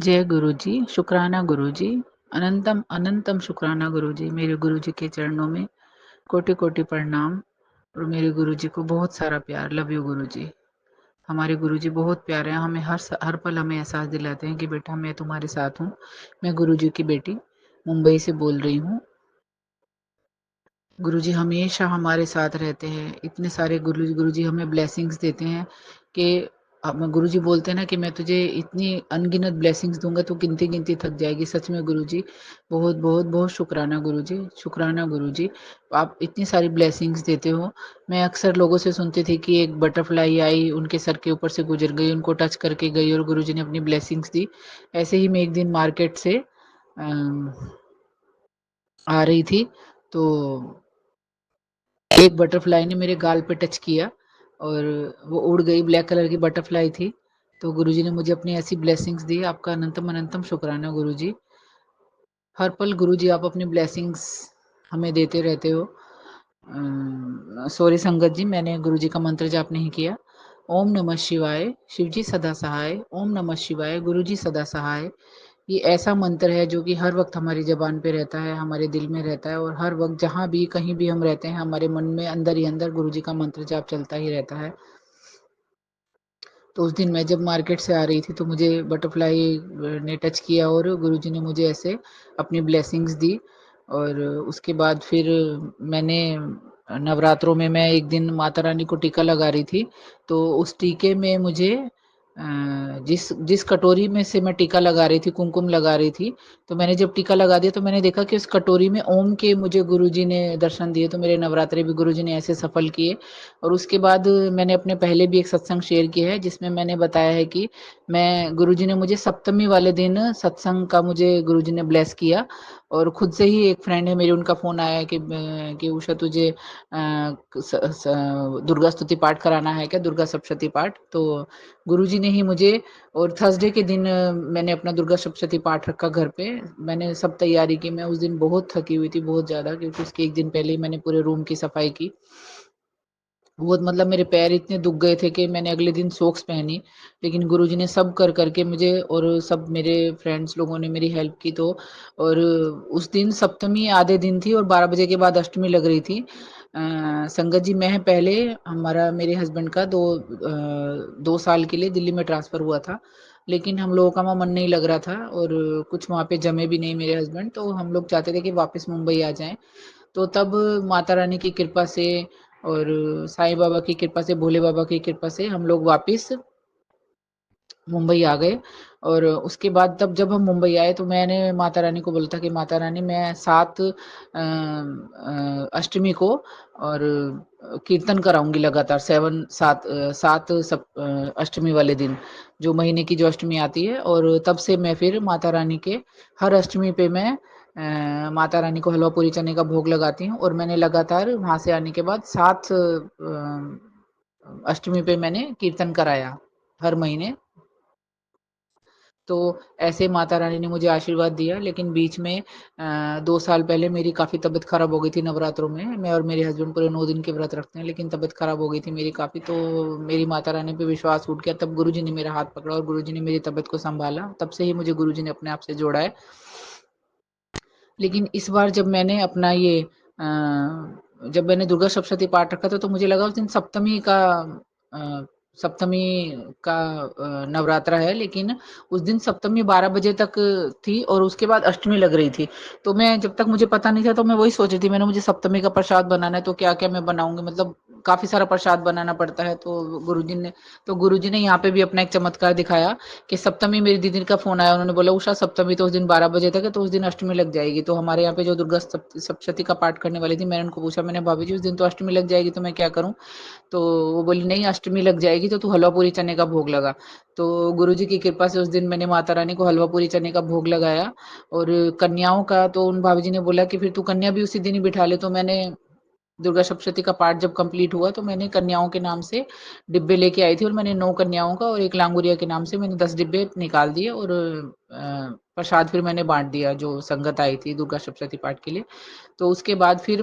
जय गुरु जी, शुक्राना गुरु जी, अनंतम अनंतम शुक्राना गुरु जी। मेरे गुरु जी के चरणों में कोटि कोटि प्रणाम और मेरे गुरु जी को बहुत सारा प्यार। लव यू गुरु जी। हमारे गुरु जी बहुत प्यारे हैं। हमें हर पल हमें एहसास दिलाते हैं कि बेटा मैं तुम्हारे साथ हूँ। मैं गुरु जी की बेटी मुंबई से बोल रही हूँ। गुरुजी हमेशा हमारे साथ रहते हैं। इतने सारे गुरुजी हमें ब्लेसिंग्स देते हैं कि गुरुजी बोलते हैं ना कि मैं तुझे इतनी अनगिनत ब्लेसिंग्स दूंगा तो गिनती गिनती थक जाएगी। सच में गुरुजी बहुत बहुत बहुत शुक्राना गुरुजी, शुक्राना गुरुजी। आप इतनी सारी ब्लेसिंग्स देते हो। मैं अक्सर लोगों से सुनती थी कि एक बटरफ्लाई आई, उनके सर के ऊपर से गुजर गई, उनको टच करके गई और गुरुजी ने अपनी ब्लेसिंग्स दी। ऐसे ही मैं एक दिन मार्केट से आ रही थी तो एक बटरफ्लाई ने मेरे गाल पे टच किया और वो उड़ गई। ब्लैक कलर की बटरफ्लाई थी। तो गुरुजी ने मुझे अपनी ऐसी ब्लेसिंग्स दी। आपका अनंतम अनंतम शुक्राना गुरुजी। हर पल गुरुजी आप अपनी ब्लेसिंग्स हमें देते रहते हो। सॉरी संगत जी, मैंने गुरुजी का मंत्र जाप नहीं किया। ओम नमः शिवाय, शिवजी सदा सहाय। ओम नमः शिवाय, गुरुजी सदा सहाय। ये ऐसा मंत्र है जो कि हर वक्त हमारी ज़बान पे रहता है, हमारे दिल में रहता है और हर वक्त जहाँ भी कहीं भी हम रहते हैं हमारे मन में अंदर ही अंदर गुरुजी का मंत्र जाप चलता ही रहता है। तो उस दिन मैं जब मार्केट से आ रही थी तो मुझे बटरफ्लाई ने टच किया और गुरुजी ने मुझे ऐसे अपनी ब्लेसिंग्स दी। और उसके बाद फिर मैंने नवरात्रों में मैं एक दिन माता रानी को टीका लगा रही थी। तो उस टीके में मुझे जिस जिस कटोरी में से मैं टीका लगा रही थी, कुमकुम लगा रही थी, तो मैंने जब टीका लगा दिया तो मैंने देखा कि उस कटोरी में ओम के मुझे गुरुजी ने दर्शन दिए। तो मेरे नवरात्रे भी गुरुजी ने ऐसे सफल किए। और उसके बाद मैंने अपने पहले भी एक सत्संग शेयर किया है जिसमें मैंने बताया है कि मैं गुरुजी ने मुझे सप्तमी वाले दिन सत्संग का मुझे गुरुजी ने ब्लेस किया। और खुद से ही एक फ्रेंड है मेरी, उनका फ़ोन आया कि उषा तुझे दुर्गा स्तुति पाठ कराना है क्या, दुर्गा सप्तशती पाठ। तो गुरुजी ने ही मुझे, और थर्सडे के दिन मैंने अपना दुर्गा सप्तशती पाठ रखा घर पे। मैंने सब तैयारी की। मैं उस दिन बहुत थकी हुई थी, बहुत ज़्यादा, क्योंकि उसके एक दिन पहले ही मैंने पूरे रूम की सफाई की। बहुत मतलब मेरे पैर इतने दुख गए थे कि मैंने अगले दिन सॉक्स पहनी। लेकिन गुरुजी ने सब कर करके मुझे, और सब मेरे फ्रेंड्स लोगों ने मेरी हेल्प की। तो और उस दिन सप्तमी आधे दिन थी और 12 बजे के बाद अष्टमी लग रही थी। संगत जी, मैं पहले, हमारा मेरे हस्बैंड का 2 साल के लिए दिल्ली में ट्रांसफ़र हुआ था। लेकिन हम लोगों का वहाँ मन नहीं लग रहा था और कुछ वहाँ पे जमे भी नहीं मेरे हस्बैंड। तो हम लोग चाहते थे कि वापस मुंबई आ जाएँ। तो तब माता रानी की कृपा से और साईं बाबा की कृपा से, भोले बाबा की कृपा से हम लोग वापिस मुंबई आ गए। और उसके बाद तब जब हम मुंबई आए तो मैंने माता रानी को बोला था कि माता रानी, मैं 7 अष्टमी को और कीर्तन कराऊँगी लगातार 7 अष्टमी वाले दिन, जो महीने की जो अष्टमी आती है। और तब से मैं फिर माता रानी के हर अष्टमी पे मैं माता रानी को हलवा पूरी चने का भोग लगाती हूँ। और मैंने लगातार वहाँ से आने के बाद 7 अष्टमी पे मैंने कीर्तन कराया हर महीने। तो ऐसे माता रानी ने मुझे आशीर्वाद दिया। लेकिन बीच में 2 साल पहले मेरी काफ़ी तबीयत ख़राब हो गई थी नवरात्रों में। मैं और मेरे हस्बैंड पूरे 9 दिन के व्रत रखते हैं, लेकिन तबीयत ख़राब हो गई थी मेरी काफ़ी। तो मेरी माता रानी पे विश्वास उठ गया। तब गुरुजी ने मेरा हाथ पकड़ा और गुरुजी ने मेरी तबीयत को सँभाला। तब से ही मुझे गुरुजी ने अपने आप से जोड़ा है। लेकिन इस बार जब मैंने अपना ये जब मैंने दुर्गा सप्तशती पाठ रखा था तो मुझे लगा उस दिन अ, सप्तमी का नवरात्रा है। लेकिन उस दिन सप्तमी 12 बजे तक थी और उसके बाद अष्टमी लग रही थी। तो मैं, जब तक मुझे पता नहीं था, तो मैं वही सोच रही थी, मैंने मुझे सप्तमी का प्रसाद बनाना है तो क्या-क्या मैं बनाऊँगी, मतलब काफ़ी सारा प्रसाद बनाना पड़ता है। तो गुरुजी ने यहाँ पे भी अपना एक चमत्कार दिखाया कि सप्तमी, मेरी दीदी का फ़ोन आया, उन्होंने बोला उषा सप्तमी तो उस दिन 12 बजे तक है, तो उस दिन अष्टमी लग जाएगी। तो हमारे यहाँ पे जो दुर्गा सप्तशती का पाठ करने वाली थी, मैंने उनको पूछा, मैंने भाभी जी उस दिन तो अष्टमी लग जाएगी तो मैं क्या करूँ? तो वो बोली नहीं, अष्टमी लग जाएगी तो तू हलवा पूरी चने का भोग लगा। तो गुरुजी की कृपा से उस दिन मैंने माता रानी को हलवा पूरी चने का भोग लगाया। और कन्याओं का तो उन भाभी जी ने बोला कि फिर तू कन्या भी उसी दिन ही बिठा ले। तो मैंने दुर्गा सप्तशती का पाठ जब कंप्लीट हुआ तो मैंने कन्याओं के नाम से डिब्बे लेके आई थी और मैंने 9 कन्याओं का और 1 लांगुरिया के नाम से मैंने 10 डिब्बे निकाल दिए। और प्रसाद फिर मैंने बाँट दिया जो संगत आई थी दुर्गा सप्तशती पाठ के लिए। तो उसके बाद फिर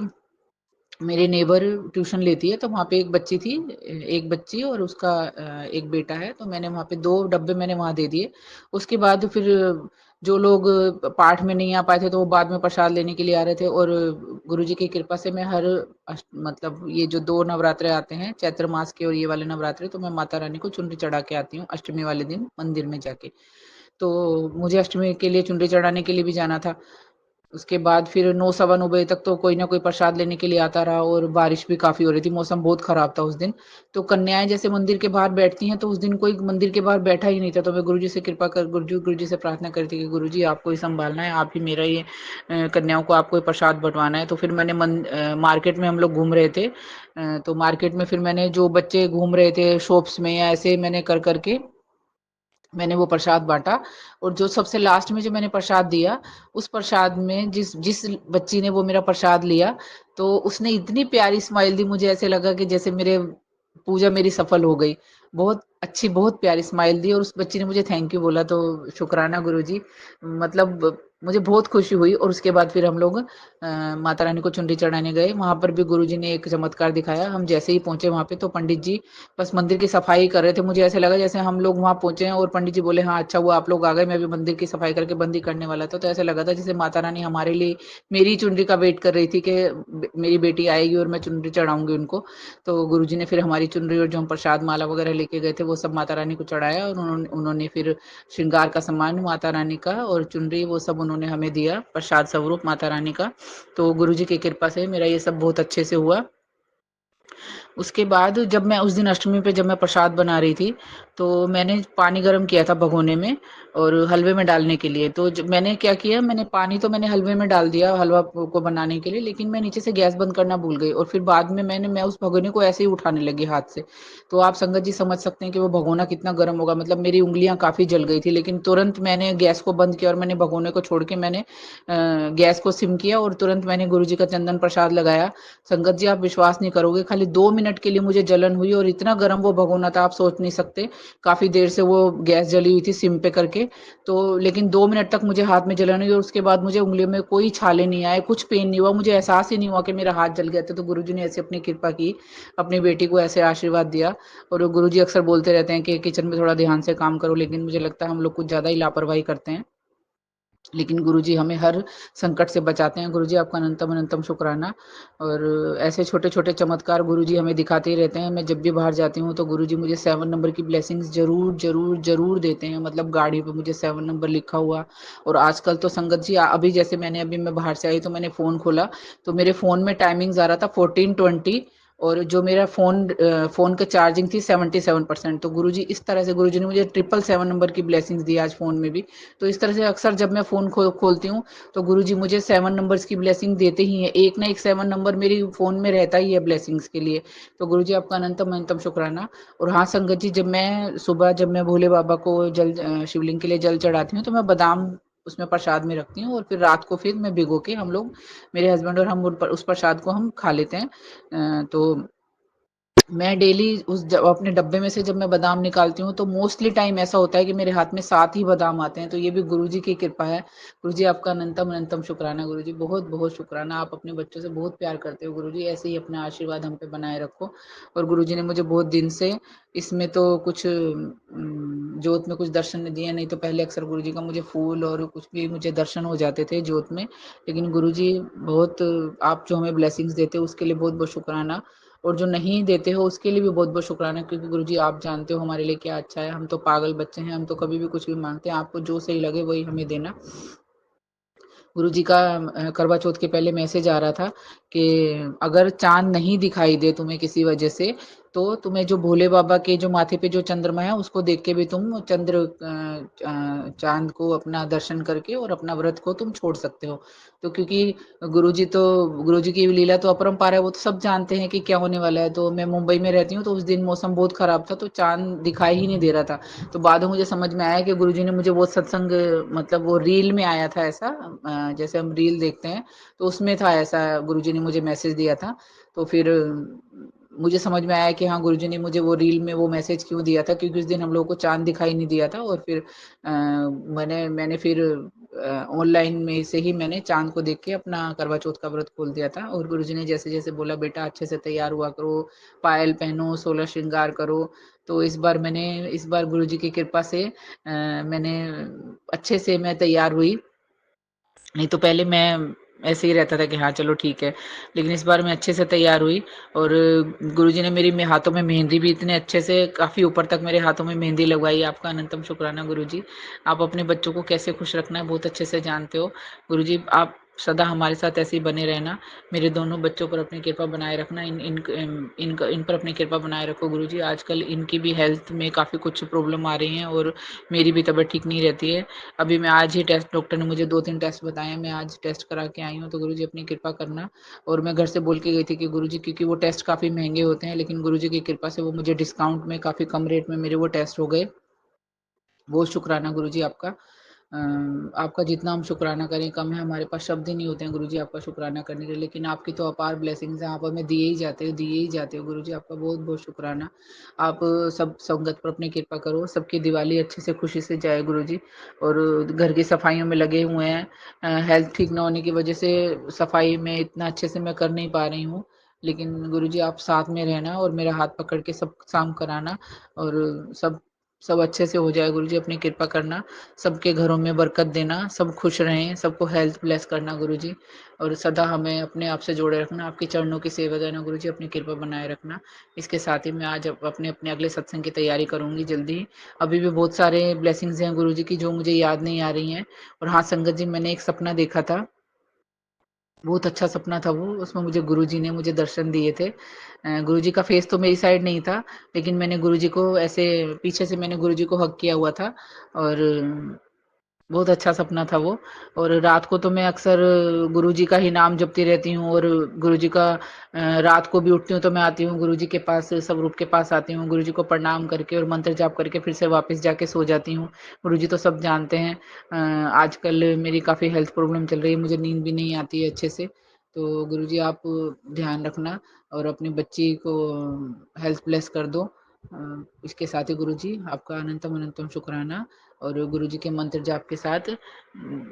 मेरे नेबर ट्यूशन लेती है, तो वहाँ पे एक बच्ची थी, एक बच्ची और उसका एक बेटा है, तो मैंने वहाँ पे 2 डब्बे मैंने वहाँ दे दिए। उसके बाद फिर जो लोग पाठ में नहीं आ पाए थे, तो वो बाद में प्रसाद लेने के लिए आ रहे थे, और गुरुजी की कृपा से मैं हर मतलब ये जो 2 नवरात्रे आते हैं, चैत्र मास के और ये वाले नवरात्रे, तो मैं माता रानी को चुनरी चढ़ा के आती हूँ अष्टमी वाले दिन मंदिर में जाके। तो मुझे अष्टमी के लिए चुनरी चढ़ाने के लिए भी जाना था। उसके बाद फिर 9 सवा 9 बजे तक तो कोई ना कोई प्रसाद लेने के लिए आता रहा, और बारिश भी काफ़ी हो रही थी, मौसम बहुत ख़राब था उस दिन। तो कन्याएँ जैसे मंदिर के बाहर बैठती हैं, तो उस दिन कोई मंदिर के बाहर बैठा ही नहीं था, तो मैं गुरुजी से कृपा कर गुरुजी से प्रार्थना करी थी कि गुरुजी आपको ही सँभालना है, आप ही मेरा ये कन्याओं को आपको ये प्रसाद बँटवाना है। तो फिर मैंने मार्केट में हम लोग घूम रहे थे, तो मार्केट में फिर मैंने जो बच्चे घूम रहे थे शॉप्स में, या ऐसे मैंने कर के मैंने वो प्रसाद बाँटा, और जो सबसे लास्ट में जो मैंने प्रसाद दिया, उस प्रसाद में जिस जिस बच्ची ने वो मेरा प्रसाद लिया, तो उसने इतनी प्यारी स्माइल दी, मुझे ऐसे लगा कि जैसे मेरे पूजा मेरी सफल हो गई। बहुत अच्छी, बहुत प्यारी स्माइल दी, और उस बच्ची ने मुझे थैंक यू बोला, तो शुक्राना गुरुजी। मतलब मुझे बहुत खुशी हुई, और उसके बाद फिर हम लोग माता रानी को चुनरी चढ़ाने गए। वहाँ पर भी गुरुजी ने एक चमत्कार दिखाया। हम जैसे ही पहुँचे वहाँ पे, तो पंडित जी बस मंदिर की सफाई कर रहे थे। मुझे ऐसा लगा जैसे हम लोग वहाँ पहुँचे हैं, और पंडित जी बोले, "हाँ, अच्छा हुआ आप लोग आ गए, मैं भी मंदिर की सफाई करके बंद ही करने वाला था।" तो ऐसा लगा था जैसे माता रानी हमारे लिए मेरी चुनरी का वेट कर रही थी कि मेरी बेटी आएगी और मैं चुनरी चढ़ाऊँगी उनको। तो गुरुजी ने फिर हमारी चुनरी और जो हम प्रसाद माला वगैरह लेके गए थे, वो सब माता रानी को चढ़ाया, और उन्होंने उन्होंने फिर श्रृंगार का सामान माता रानी का और चुनरी वो सब उन्होंने हमें दिया, प्रसाद स्वरूप माता रानी का। तो गुरुजी की कृपा से मेरा ये सब बहुत अच्छे से हुआ। उसके बाद जब मैं उस दिन अष्टमी पे जब मैं प्रसाद बना रही थी, तो मैंने पानी गर्म किया था भगोने में, और हलवे में डालने के लिए। तो मैंने क्या किया, मैंने पानी तो मैंने हलवे में डाल दिया हलवा को बनाने के लिए, लेकिन मैं नीचे से गैस बंद करना भूल गई, और फिर बाद में मैं उस भगोने को ऐसे ही उठाने लगी हाथ से। तो आप संगत जी समझ सकते हैं कि वो भगोना कितना गर्म होगा, मतलब मेरी उंगलियां काफी जल गई थी, लेकिन तुरंत मैंने गैस को बंद किया, और मैंने भगोने को छोड़ के मैंने गैस को सिम किया, और तुरंत मैंने गुरु जी का चंदन प्रसाद लगाया। संगत जी आप विश्वास नहीं करोगे, खाली 2 मिनट के लिए मुझे जलन हुई, और इतना गर्म वो भगोना था, आप सोच नहीं सकते। काफ़ी देर से वो गैस जली हुई थी सिम पे करके, तो लेकिन 2 मिनट तक मुझे हाथ में जलन हुई, और उसके बाद मुझे उँगलियों में कोई छाले नहीं आए, कुछ पेन नहीं हुआ, मुझे एहसास ही नहीं हुआ कि मेरा हाथ जल गया था। तो गुरुजी ने ऐसे अपनी कृपा की, अपनी बेटी को ऐसे आशीर्वाद दिया। और गुरुजी अक्सर बोलते रहते हैं कि किचन में थोड़ा ध्यान से काम करो, लेकिन मुझे लगता है हम लोग कुछ ज़्यादा ही लापरवाही करते हैं। लेकिन गुरुजी हमें हर संकट से बचाते हैं। गुरुजी आपका अनंतम अनंतम शुक्राना। और ऐसे छोटे-छोटे चमत्कार गुरुजी हमें दिखाते ही रहते हैं। मैं जब भी बाहर जाती हूँ तो गुरुजी मुझे 7 नंबर की ब्लेसिंग्स ज़रूर, ज़रूर, ज़रूर देते हैं। मतलब गाड़ी पे मुझे 7 नंबर लिखा हुआ। और आजकल तो संगत जी अभी जैसे अभी मैं बाहर से आई तो मैंने फ़ोन खोला, तो मेरे फ़ोन में टाइमिंग्स आ रहा था 14:20, और जो मेरा फ़ोन का चार्जिंग थी 77%। तो गुरुजी इस तरह से गुरुजी ने मुझे ट्रिपल 7 नंबर की ब्लेसिंग्स दी आज फ़ोन में भी। तो इस तरह से अक्सर जब मैं फ़ोन खोलती हूँ, तो गुरुजी मुझे 7 नंबर्स की ब्लेसिंग देते ही हैं। एक ना एक 7 नंबर मेरी फ़ोन में रहता ही है ब्लेसिंग्स के लिए। तो गुरुजी आपका अनंतम अनंतम शुक्राना। और हाँ संगत जी, जब मैं भोले बाबा को शिवलिंग के लिए जल चढ़ाती हूँ, तो मैं बादाम उसमें प्रसाद में रखती हूँ, और फिर रात को फिर मैं भिगो के हम लोग, मेरे हस्बैंड और हम उस प्रसाद को हम खा लेते हैं। तो मैं डेली अपने डब्बे में से जब मैं बादाम निकालती हूँ, तो मोस्टली टाइम ऐसा होता है कि मेरे हाथ में 7 ही बादाम आते हैं, तो ये भी गुरुजी की कृपा है। गुरुजी आपका अनंतम अनंतम शुक्राना गुरुजी, बहुत-बहुत शुक्राना। आप अपने बच्चों से बहुत प्यार करते हो गुरुजी, ऐसे ही अपना आशीर्वाद हम पे बनाए रखो। और गुरुजी ने मुझे बहुत दिन से इसमें तो कुछ जोत में कुछ दर्शन दिए, नहीं तो पहले अक्सर गुरुजी का मुझे फूल और कुछ भी मुझे दर्शन हो जाते थे जोत में। लेकिन गुरुजी बहुत, आप जो हमें ब्लेसिंग्स देते हो उसके लिए बहुत-बहुत शुक्राना। और जो नहीं देते हो उसके लिए भी बहुत-बहुत शुक्राना, क्योंकि गुरुजी आप जानते हो हमारे लिए क्या अच्छा है। हम तो पागल बच्चे हैं, हम तो कभी भी कुछ भी माँगते हैं, आपको जो सही लगे वही हमें देना। गुरुजी का करवा चौथ के पहले मैसेज आ रहा था कि अगर चाँद नहीं दिखाई दे तुम्हें किसी वजह से, तो तुम्हें जो भोले बाबा के जो माथे पे जो चंद्रमा है उसको देख के भी तुम चाँद को अपना दर्शन करके और अपना व्रत को तुम छोड़ सकते हो। तो क्योंकि गुरुजी की लीला तो अपरंपार है, वो तो सब जानते हैं कि क्या होने वाला है। तो मैं मुंबई में रहती हूँ, तो उस दिन मौसम बहुत खराब था, तो चाँद दिखाई ही नहीं दे रहा था। तो बाद में मुझे समझ में आया कि गुरुजी ने मुझे वो सत्संग, मतलब वो रील में आया था ऐसा, जैसे हम रील देखते हैं, तो उसमें था ऐसा, गुरुजी ने मुझे मैसेज दिया था। तो फिर मुझे समझ में आया कि हाँ, गुरुजी ने मुझे वो रील में वो मैसेज क्यों दिया था, क्योंकि उस दिन हम लोगों को चाँद दिखाई नहीं दिया था। और फिर मैंने फिर ऑनलाइन में से ही मैंने चाँद को देख के अपना करवा चौथ का व्रत खोल दिया था और गुरुजी ने जैसे-जैसे बोला बेटा अच्छे से तैयार हुआ करो, पायल पहनो, 16 श्रृंगार करो। तो इस बार गुरुजी की कृपा से मैंने अच्छे से मैं तैयार हुई। नहीं तो पहले मैं ऐसे ही रहता था कि हाँ, चलो ठीक है। लेकिन इस बार मैं अच्छे से तैयार हुई और गुरुजी ने मेरी हाथों में मेहंदी भी इतने अच्छे से काफ़ी ऊपर तक मेरे हाथों में मेहंदी लगवाई। आपका अनंतम शुक्राना गुरुजी। आप अपने बच्चों को कैसे खुश रखना है बहुत अच्छे से जानते हो। गुरुजी आप सदा हमारे साथ ऐसे ही बने रहना। मेरे दोनों बच्चों पर अपनी कृपा बनाए रखना। इन पर अपनी कृपा बनाए रखो गुरुजी। आजकल इनकी भी हेल्थ में काफ़ी कुछ प्रॉब्लम आ रही हैं और मेरी भी तबीयत ठीक नहीं रहती है। अभी मैं आज ही टेस्ट डॉक्टर ने मुझे 2-3 टेस्ट बताए हैं, मैं आज टेस्ट करा के आई हूँ, तो गुरुजी अपनी कृपा करना। और मैं घर से बोल के गई थी कि गुरुजी क्योंकि वो टेस्ट काफ़ी महँगे होते हैं, लेकिन गुरुजी की कृपा से वो मुझे डिस्काउंट में काफ़ी कम रेट में मेरे वो टेस्ट हो गए। बहुत शुक्राना गुरुजी आपका। आपका जितना हम शुक्राना करें कम है, हमारे पास शब्द ही नहीं होते हैं गुरुजी आपका शुक्राना करने के लिए, लेकिन आपकी तो अपार ब्लेसिंग्स हैं, आप हमें दिए ही जाते हो गुरुजी, आपका बहुत-बहुत शुक्राना। आप सब संगत पर अपनी कृपा करो, सबकी दिवाली अच्छे से खुशी से जाए गुरुजी और घर की सफाइयों में लगे हुए हैं। हेल्थ ठीक ना होने की वजह से सफाई में इतना अच्छे से मैं कर नहीं पा रही हूँ, लेकिन गुरुजी आप साथ में रहना और मेरा हाथ पकड़ के सब काम कराना और सब सब अच्छे से हो जाए गुरुजी, अपनी कृपा करना। सबके घरों में बरकत देना, सब खुश रहें, सबको हेल्थ ब्लेस करना गुरुजी और सदा हमें अपने आप से जोड़े रखना, आपके चरणों की सेवा देना गुरुजी, अपनी कृपा बनाए रखना। इसके साथ ही मैं आज अपने-अपने अगले सत्संग की तैयारी करूँगी जल्दी ही। अभी भी बहुत सारे ब्लेसिंग्स हैं गुरुजी की जो मुझे याद नहीं आ रही हैं और हाँ, संगत जी मैंने एक सपना देखा था, बहुत अच्छा सपना था वो, उसमें गुरुजी ने मुझे दर्शन दिए थे। गुरुजी का फेस तो मेरी साइड नहीं था, लेकिन मैंने गुरुजी को ऐसे पीछे से मैंने गुरुजी को हग किया हुआ था और बहुत अच्छा सपना था वो और रात को तो मैं अक्सर गुरुजी का ही नाम जपती रहती हूँ और गुरुजी का रात को भी उठती हूँ तो मैं आती हूँ गुरुजी के पास, स्वरूप के पास आती हूँ, गुरुजी को प्रणाम करके और मंत्र जाप करके फिर से वापस जाके सो जाती हूँ। गुरुजी तो सब जानते हैं। आजकल मेरी काफ़ी हेल्थ प्रॉब्लम चल रही है, मुझे नींद भी नहीं आती है अच्छे से। तो गुरुजी आप ध्यान रखना और अपनी बच्ची को हेल्थ ब्लेस कर दो। इसके साथ ही गुरुजी आपका अनंतम-अनंतम शुक्राना और गुरुजी के मंत्र जाप के साथ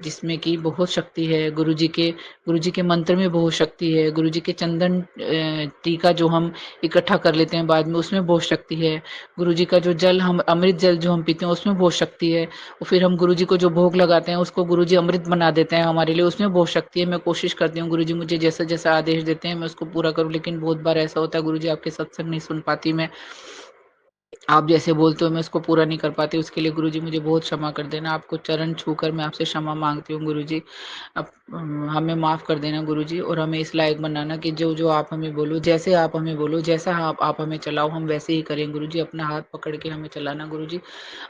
जिसमें कि बहुत शक्ति है, गुरुजी के मंत्र में बहुत शक्ति है, गुरुजी के चंदन टीका जो हम इकट्ठा कर लेते हैं बाद में उसमें बहुत शक्ति है, गुरुजी का जो जल हम अमृत जल जो हम पीते हैं उसमें बहुत शक्ति है और फिर हम गुरुजी को जो भोग लगाते हैं उसको गुरुजी अमृत बना देते हैं हमारे लिए, उसमें बहुत शक्ति है। मैं कोशिश करती हूँ गुरुजी मुझे जैसा-जैसा आदेश देते हैं मैं उसको पूरा करूँ, लेकिन बहुत बार ऐसा होता है गुरुजी आपके सत्संग नहीं सुन पाती मैं। आप जैसे बोलते हो मैं उसको पूरा नहीं कर पाती, उसके लिए गुरुजी मुझे बहुत क्षमा कर देना। आपको चरण छूकर मैं आपसे क्षमा माँगती हूँ गुरुजी। आप हमें माफ़ कर देना गुरुजी और हमें इस लायक बनाना कि जो-जो आप हमें बोलो, जैसे आप हमें बोलो, जैसा आप हमें चलाओ हम वैसे ही करें गुरुजी। अपना हाथ पकड़ के हमें चलाना गुरुजी।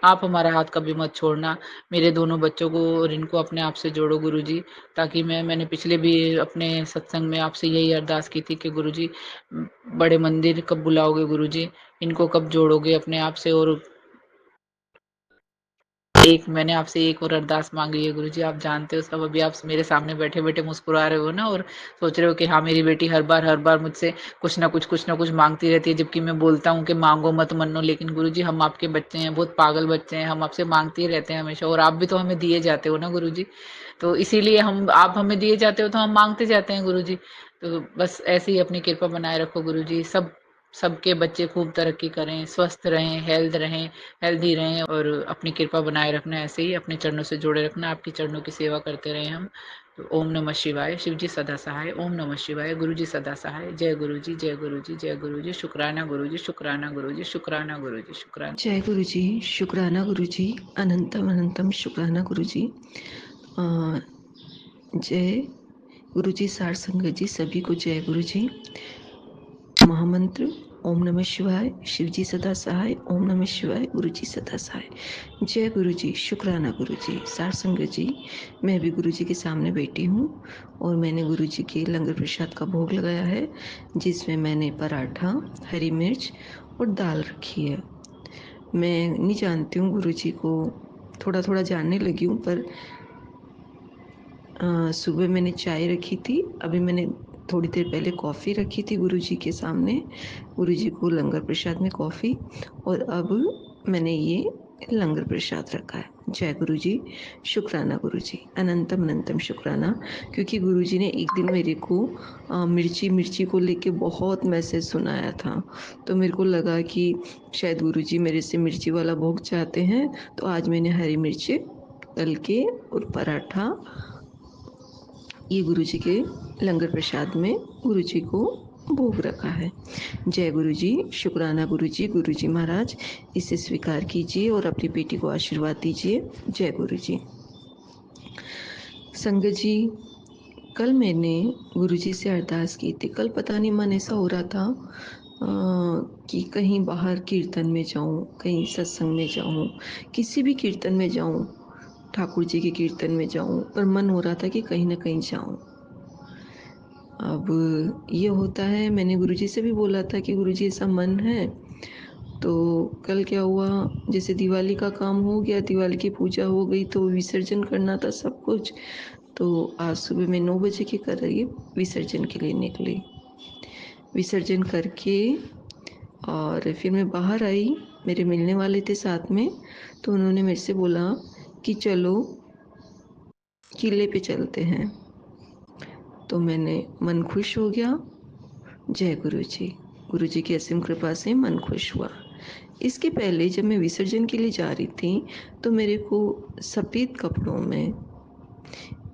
आप हमारा हाथ कभी मत छोड़ना। मेरे दोनों बच्चों को और इनको अपने आप से जोड़ो गुरुजी, ताकि मैंने पिछले भी अपने सत्संग में आपसे यही अरदास की थी कि गुरुजी बड़े मंदिर कब बुलाओगे गुरुजी? इनको कब जोड़ोगे अपने आप से और एक मैंने आपसे एक और अरदास माँगी है गुरुजी, आप जानते हो सब अभी आप मेरे सामने बैठे-बैठे मुस्कुरा रहे हो ना और सोच रहे हो कि हाँ, मेरी बेटी हर बार मुझसे कुछ ना कुछ माँगती रहती है, जबकि मैं बोलता हूँ कि माँगो मत मन्नो, लेकिन गुरुजी हम आपके बच्चे हैं, बहुत पागल बच्चे हैं, हम आपसे माँगते ही रहते हैं हमेशा और आप भी तो हमें दिए जाते हो ना गुरुजी। तो इसीलिए हम आप हमें दिए जाते हो तो हम माँगते जाते हैं गुरुजी। तो बस ऐसे ही अपनी कृपा बनाए रखो गुरुजी, सबके बच्चे खूब तरक्की करें, स्वस्थ रहें, हेल्दी रहें और अपनी कृपा बनाए रखना ऐसे ही अपने चरणों से जोड़े रखना, आपके चरणों की सेवा करते रहें हम। तो ओम नमः शिवाय, शिव जी सदा सहाय, ओम नमः शिवाय, गुरु जी सदा सहाय, जय गुरु जी, जय गुरु जी, जय गुरु जी, शुक्राना गुरु जी, शुक्राना गुरु जी, शुक्राना गुरु जी, शुक्राना। जय गुरु जी, शुक्राना गुरु जी, अनंतम अनंतम शुक्राना गुरु जी। जय गुरु जी, सार संगत जी सभी को जय गुरु जी। महामंत्र ओम नमः शिवाय, शिव जी सदा सहाय, ओम नमः शिवाय, गुरु जी सदा सहाय। जय गुरु जी, शुक्राना गुरु जी, सार संगत जी। मैं भी गुरु जी के सामने बैठी हूँ और मैंने गुरु जी के लंगर प्रसाद का भोग लगाया है, जिसमें मैंने पराठा, हरी मिर्च और दाल रखी है। मैं नहीं जानती हूँ गुरु जी को, थोड़ा-थोड़ा जानने लगी हूँ, पर सुबह मैंने चाय रखी थी, अभी मैंने थोड़ी देर पहले कॉफ़ी रखी थी गुरु जी के सामने, गुरु जी को लंगर प्रसाद में कॉफ़ी, और अब मैंने ये लंगर प्रसाद रखा है। जय गुरु जी, शुक्राना गुरु जी, अनंतम अनंतम शुक्राना। क्योंकि गुरु जी ने एक दिन मेरे को मिर्ची को लेके बहुत मैसेज सुनाया था, तो मेरे को लगा कि शायद गुरु जी मेरे से मिर्ची वाला भोग चाहते हैं, तो आज मैंने हरी मिर्ची तल के और पराठा ये गुरु जी के लंगर प्रसाद में गुरु जी को भोग रखा है। जय गुरु जी, शुक्राना गुरु जी महाराज, इसे स्वीकार कीजिए और अपनी बेटी को आशीर्वाद दीजिए। जय गुरु जी। संगत जी, कल मैंने गुरु जी से अरदास की थी। कल पता नहीं मन ऐसा हो रहा था कि कहीं बाहर कीर्तन में जाऊं, कहीं सत्संग में जाऊं, किसी भी कीर्तन में जाऊं, ठाकुर जी के कीर्तन में जाऊं, पर मन हो रहा था कि कहीं ना कहीं जाऊं। अब ये होता है, मैंने गुरुजी से भी बोला था कि गुरुजी ऐसा मन है। तो कल क्या हुआ, जैसे दिवाली का काम हो गया, दिवाली की पूजा हो गई, तो विसर्जन करना था सब कुछ। तो आज सुबह मैं 9 बजे के करीब विसर्जन के लिए निकली। विसर्जन करके और फिर मैं बाहर आई, मेरे मिलने वाले थे साथ में, तो उन्होंने मेरे से बोला कि चलो किले पे चलते हैं। तो मैंने मन खुश हो गया। जय गुरु जी, गुरु जी की असीम कृपा से मन खुश हुआ। इसके पहले जब मैं विसर्जन के लिए जा रही थी, तो मेरे को सफ़ेद कपड़ों में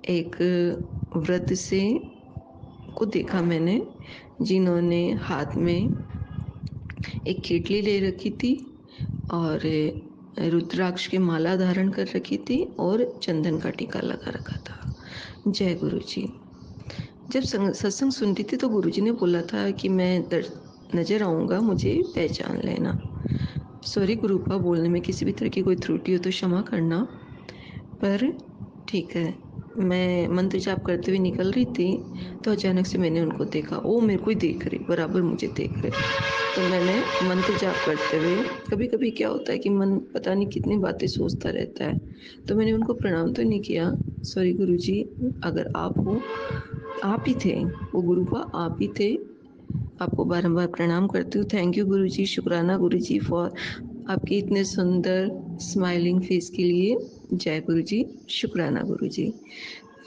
एक वृद्ध से को देखा मैंने, जिन्होंने हाथ में एक केतली ले रखी थी और रुद्राक्ष की माला धारण कर रखी थी और चंदन का टीका लगा रखा था। जय गुरु जी। जब सत्संग सुनती थी तो गुरुजी ने बोला था कि मैं नज़र आऊँगा, मुझे पहचान लेना। सॉरी गुरुपा, बोलने में किसी भी तरह की कोई त्रुटि हो तो क्षमा करना, पर ठीक है। मैं मंत्र जाप करते हुए निकल रही थी, तो अचानक से मैंने उनको देखा। वो मेरे को ही देख रही, बराबर मुझे देख रहे। तो मैंने मंत्र जाप करते हुए, कभी कभी क्या होता है कि मन पता नहीं कितनी बातें सोचता रहता है, तो मैंने उनको प्रणाम तो नहीं किया। सॉरी गुरुजी, अगर आप हो, आप ही थे वो गुरुपा, आप ही थे। आपको बारंबार प्रणाम करती हूँ। थैंक यू गुरुजी, शुक्राना गुरुजी फॉर आपके इतने सुंदर स्माइलिंग फेस के लिए। जय गुरुजी, शुक्राना गुरुजी।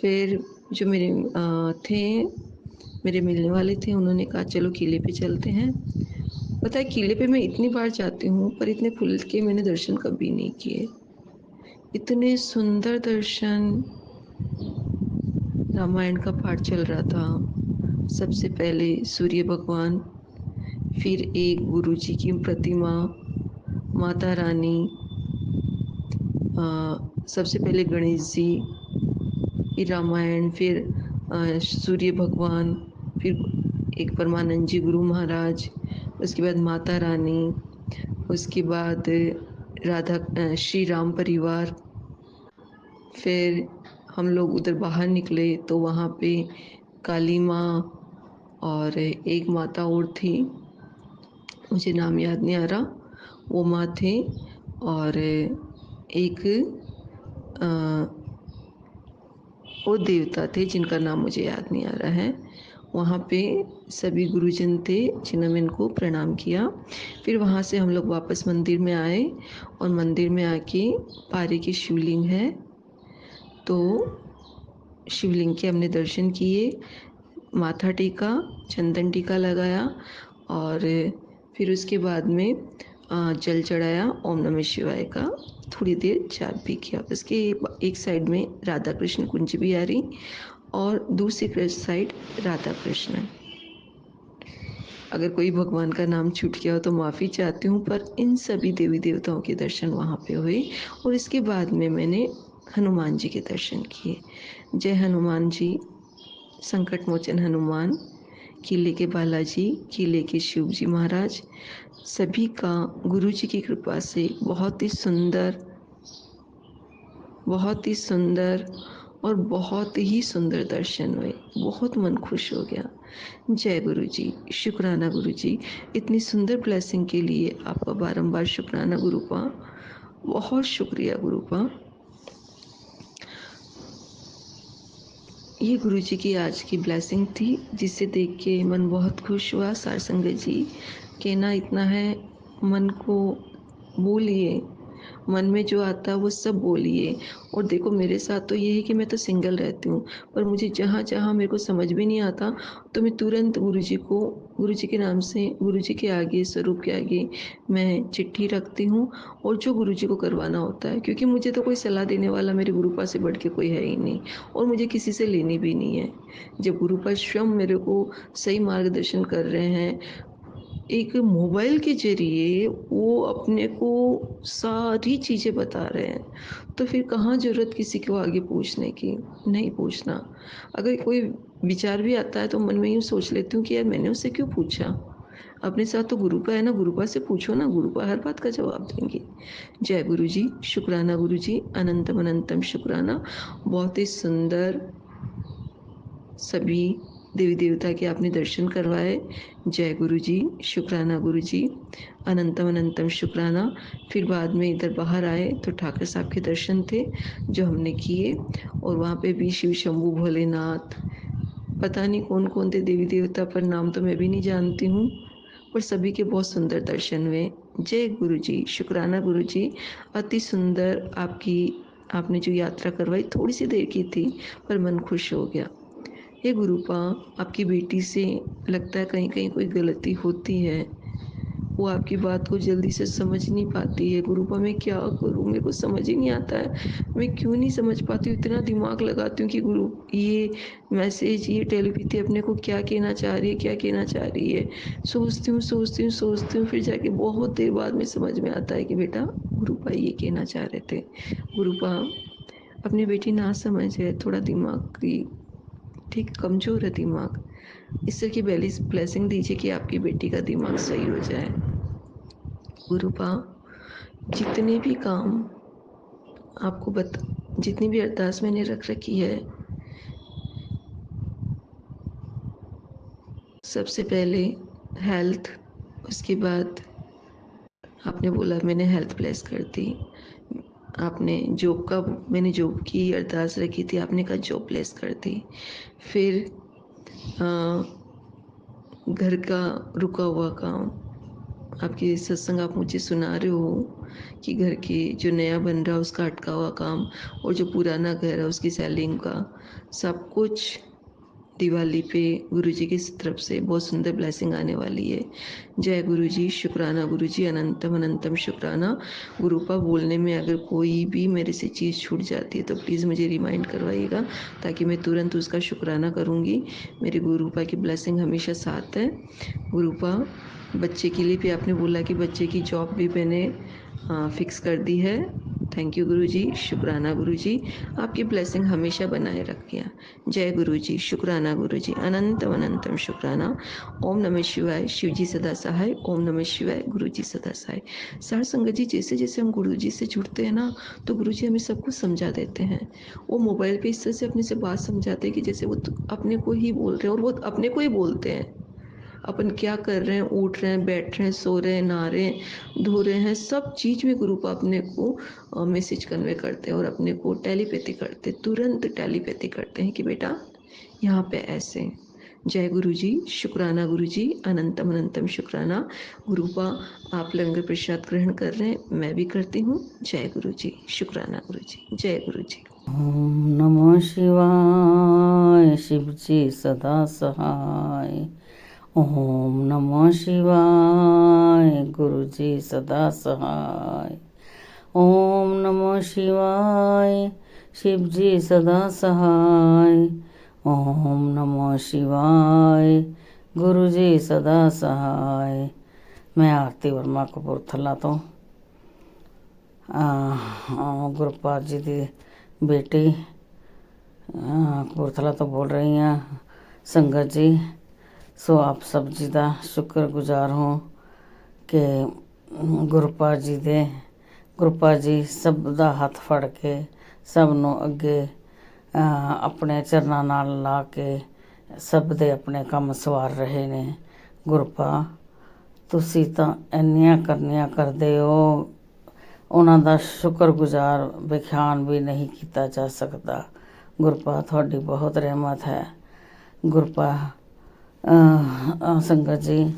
फिर जो मेरे थे, मेरे मिलने वाले थे, उन्होंने कहा चलो किले पे चलते हैं। पता है किले पे मैं इतनी बार जाती हूँ, पर इतने खुल के मैंने दर्शन कभी नहीं किए। इतने सुंदर दर्शन। रामायण का पाठ चल रहा था। सबसे पहले सूर्य भगवान, फिर एक गुरु जी की प्रतिमा, माता रानी, सबसे पहले गणेश जी, फिर रामायण, फिर सूर्य भगवान, फिर एक परमानंद जी गुरु महाराज, उसके बाद माता रानी, उसके बाद राधा श्री राम परिवार। फिर हम लोग उधर बाहर निकले तो वहाँ पे काली माँ और एक माता और थी, मुझे नाम याद नहीं आ रहा, वो माँ थे। और एक वो देवता थे जिनका नाम मुझे याद नहीं आ रहा है। वहाँ पे सभी गुरुजन थे जिन्होंने इनको प्रणाम किया। फिर वहाँ से हम लोग वापस मंदिर में आए और मंदिर में आके पारे की शिवलिंग है, तो शिवलिंग के हमने दर्शन किए, माथा टेका, चंदन टीका लगाया और फिर उसके बाद में जल चढ़ाया, ओम नमः शिवाय का थोड़ी देर जाप भी किया। उसके एक साइड में राधा कृष्ण कुंज भी आ रही और दूसरी साइड राधा कृष्ण। अगर कोई भगवान का नाम छूट गया हो तो माफ़ी चाहती हूँ, पर इन सभी देवी देवताओं के दर्शन वहाँ पे हुए। और इसके बाद में मैंने हनुमान जी के दर्शन किए। जय हनुमान जी, संकट मोचन हनुमान, किले के बालाजी, किले के शिव जी महाराज, सभी का गुरु जी की कृपा से बहुत ही सुंदर और बहुत ही सुंदर दर्शन हुए। बहुत मन खुश हो गया। जय गुरु जी, शुक्राना गुरु जी, इतनी सुंदर ब्लेसिंग के लिए आपका बारंबार शुक्राना गुरुपा, बहुत शुक्रिया गुरुपा। ये गुरु जी की आज की ब्लेसिंग थी, जिसे देख के मन बहुत खुश हुआ। सार संगत जी, कहना इतना है, मन को बोलिए मन में जो आता है वो सब बोलिए। और देखो मेरे साथ तो ये है कि मैं तो सिंगल रहती हूँ, पर मुझे जहाँ जहाँ मेरे को समझ में नहीं आता तो मैं तुरंत गुरु जी के नाम से गुरु जी के आगे, स्वरूप के आगे मैं चिट्ठी रखती हूँ और जो गुरु जी को करवाना होता है, क्योंकि मुझे तो कोई सलाह देने वाला मेरे गुरुपा से बढ़ के कोई है ही नहीं और मुझे किसी से लेनी भी नहीं है। जब गुरुपा स्वयं मेरे को सही मार्गदर्शन कर रहे हैं, एक मोबाइल के ज़रिए वो अपने को सारी चीज़ें बता रहे हैं, तो फिर कहाँ ज़रूरत किसी को आगे पूछने की? नहीं पूछना। अगर कोई विचार भी आता है तो मन में यूँ सोच लेती हूँ कि यार मैंने उससे क्यों पूछा? अपने साथ तो गुरुपा है ना, गुरुपा से पूछो ना, गुरुपा हर बात का जवाब देंगे। जय गुरु जी, शुक्राना गुरु जी, अनंतम अनंतम शुक्राना। बहुत ही सुंदर सभी देवी देवता के आपने दर्शन करवाए। जय गुरु जी, शुक्राना गुरु जी, अनंतम अनंतम शुक्राना। फिर बाद में इधर बाहर आए तो ठाकर साहब के दर्शन थे जो हमने किए, और वहाँ पे भी शिव शंभू भोलेनाथ, पता नहीं कौन कौन थे देवी देवता, पर नाम तो मैं भी नहीं जानती हूँ, पर सभी के बहुत सुंदर दर्शन हुए। जय गुरु जी, शुक्राना गुरु जी। अति सुंदर आपने जो यात्रा करवाई, थोड़ी सी देर की थी पर मन खुश हो गया। हे गुरुपा, आपकी बेटी से लगता है कहीं कहीं कोई गलती होती है, वो आपकी बात को जल्दी से समझ नहीं पाती है। गुरुपा मैं क्या करूँ, मेरे को समझ ही नहीं आता है, मैं क्यों नहीं समझ पाती हूँ। इतना दिमाग लगाती हूँ कि गुरु ये मैसेज, ये टेलीपैथी अपने को क्या कहना चाह रही है, क्या कहना चाह रही है। सोचती हूँ, फिर जाके बहुत देर बाद में समझ में आता है कि बेटा गुरुपा ये कहना चाह रहे थे। गुरुपा, अपनी बेटी ना समझ है, थोड़ा दिमाग की ठीक कमज़ोर है दिमाग, ईश्वर की ब्लेसिंग दीजिए कि आपकी बेटी का दिमाग सही हो जाए। गुरुपा, जितने भी काम आपको जितनी भी अरदास मैंने रख रखी है, सबसे पहले हेल्थ, उसके बाद आपने बोला मैंने हेल्थ ब्लेस कर दी। आपने मैंने जॉब की अरदास रखी थी, आपने कहा जॉब ब्लेस कर दी। फिर घर का रुका हुआ काम, आपके सत्संग आप मुझे सुना रहे हो कि घर के जो नया बन रहा है उसका अटका हुआ काम, और जो पुराना घर है उसकी सेलिंग का, सब कुछ दिवाली पे गुरुजी की तरफ से बहुत सुंदर ब्लेसिंग आने वाली है। जय गुरुजी, शुक्राना गुरुजी, अनंतम अनंतम शुक्राना। गुरुपा, बोलने में अगर कोई भी मेरे से चीज़ छूट जाती है तो प्लीज़ मुझे रिमाइंड करवाइएगा, ताकि मैं तुरंत उसका शुक्राना करूँगी। मेरे गुरुपा की ब्लेसिंग हमेशा साथ है। गुरुपा, बच्चे के लिए भी आपने बोला कि बच्चे की जॉब भी मैंने फिक्स कर दी है। थैंक यू गुरुजी, शुक्राना गुरुजी, आपकी ब्लेसिंग हमेशा बनाए रखिए। जय गुरुजी, शुक्राना गुरुजी, अनंतम अनंतम शुक्राना। ओम नमः शिवाय, शिव जी सदा सहाय। ओम नमः शिवाय, गुरु जी सदा सहाय। सार संगत जी, जैसे जैसे हम गुरु जी से जुड़ते हैं ना, तो गुरु जी हमें सब कुछ समझा देते हैं। वो मोबाइल पे इस तरह से अपने से बात समझाते हैं कि जैसे वो अपने को ही बोल रहे हैं, और वो अपने को ही बोलते हैं। अपन क्या कर रहे हैं, उठ रहे हैं, बैठ रहे हैं, सो रहे हैं, नहा रहे हैं, धो रहे हैं, सब चीज़ में गुरु का अपने को मैसेज कन्वे करते हैं और अपने को टेलीपैथी करते, तुरंत टेलीपैथी करते हैं कि बेटा यहाँ पे ऐसे। जय गुरु जी, शुक्राना गुरु जी, अनंतम अनंतम शुक्राना। गुरुपा, आप लंगर प्रसाद ग्रहण कर रहे हैं, मैं भी करती हूँ। जय गुरु जी, शुक्राना गुरु जी, जय गुरु जी। ओम नमः शिवाय, शिव जी सदा सहाय। ओम नमः शिवाय, गुरु जी सदा सहाय। ओम नमः शिवाय, शिव जी सदा सहाय। ओम नमः शिवाय, गुरु जी सदा सहाय। मैं आरती वर्मा कपूरथला तो गुरपाल जी की बेटी कपूरथला तो बोल रही हैं संगत जी। सो आप सब जी का शुक्रगुजार हूँ कि गुरपाल जी सब का हथ फड़ के सब नूं अगे अपने चरनां नाल ला के सब दे अपने काम सवार रहे ने। गुरपा, तुसी तां इंनियां करनियां करदे हो, उन्हां दा शुक्रगुजार बखान भी नहीं किया जा सकता। गुरपा, थोड़ी बहुत रहमत है। गुरपा संगत जी,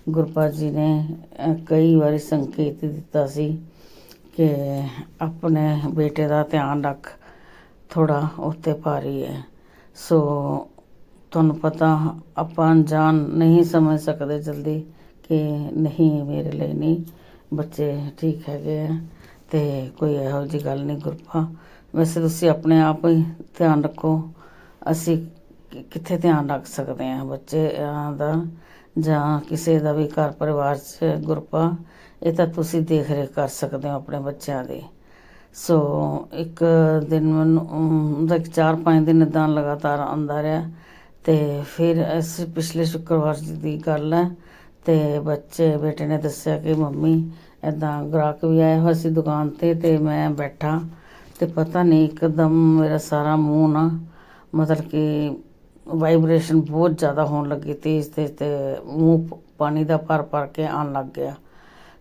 गुरपा जी ने कई बार संकेत दिता सी ਕਿ ਆਪਣੇ ਬੇਟੇ ਦਾ ਧਿਆਨ ਰੱਖ, ਥੋੜ੍ਹਾ ਉੱਤੇ ਭਾਰੀ ਹੈ। ਸੋ ਤੁਹਾਨੂੰ ਪਤਾ ਆਪਾਂ ਅਣਜਾਣ ਨਹੀਂ ਸਮਝ ਸਕਦੇ ਜਲਦੀ ਕਿ ਨਹੀਂ ਮੇਰੇ ਲਈ ਨਹੀਂ, ਬੱਚੇ ਠੀਕ ਹੈਗੇ ਆ ਅਤੇ ਕੋਈ ਇਹੋ ਜਿਹੀ ਗੱਲ ਨਹੀਂ ਗੁਰਪਾ। ਵੈਸੇ ਤੁਸੀਂ ਆਪਣੇ ਆਪ ਹੀ ਧਿਆਨ ਰੱਖੋ, ਅਸੀਂ ਕਿੱਥੇ ਧਿਆਨ ਰੱਖ ਸਕਦੇ ਹਾਂ ਬੱਚਿਆਂ ਦਾ ਜਾਂ ਕਿਸੇ ਦਾ ਵੀ ਘਰ ਪਰਿਵਾਰ 'ਚ ਗੁਰਪਾ। ਇਹ ਤਾਂ ਤੁਸੀਂ ਦੇਖ ਰੇਖ ਕਰ ਸਕਦੇ ਹੋ ਆਪਣੇ ਬੱਚਿਆਂ ਦੀ। ਸੋ ਇੱਕ ਦਿਨ ਮੈਨੂੰ 4-5 ਦਿਨ ਇੱਦਾਂ ਲਗਾਤਾਰ ਆਉਂਦਾ ਰਿਹਾ ਅਤੇ ਫਿਰ ਪਿਛਲੇ ਸ਼ੁੱਕਰਵਾਰ ਦੀ ਗੱਲ ਹੈ ਅਤੇ ਬੇਟੇ ਨੇ ਦੱਸਿਆ ਕਿ ਮੰਮੀ ਇੱਦਾਂ ਗ੍ਰਾਹਕ ਵੀ ਆਇਆ ਹੋਇਆ ਸੀ ਦੁਕਾਨ 'ਤੇ ਅਤੇ ਮੈਂ ਬੈਠਾ ਅਤੇ ਪਤਾ ਨਹੀਂ ਇੱਕਦਮ ਮੇਰਾ ਸਾਰਾ ਮੂੰਹ ਨਾ ਮਤਲਬ ਕਿ ਵਾਈਬ੍ਰੇਸ਼ਨ ਬਹੁਤ ਜ਼ਿਆਦਾ ਹੋਣ ਲੱਗੀ ਤੇਜ਼ ਅਤੇ ਮੂੰਹ ਪਾਣੀ ਦਾ ਭਰ ਕੇ ਆਉਣ ਲੱਗ ਗਿਆ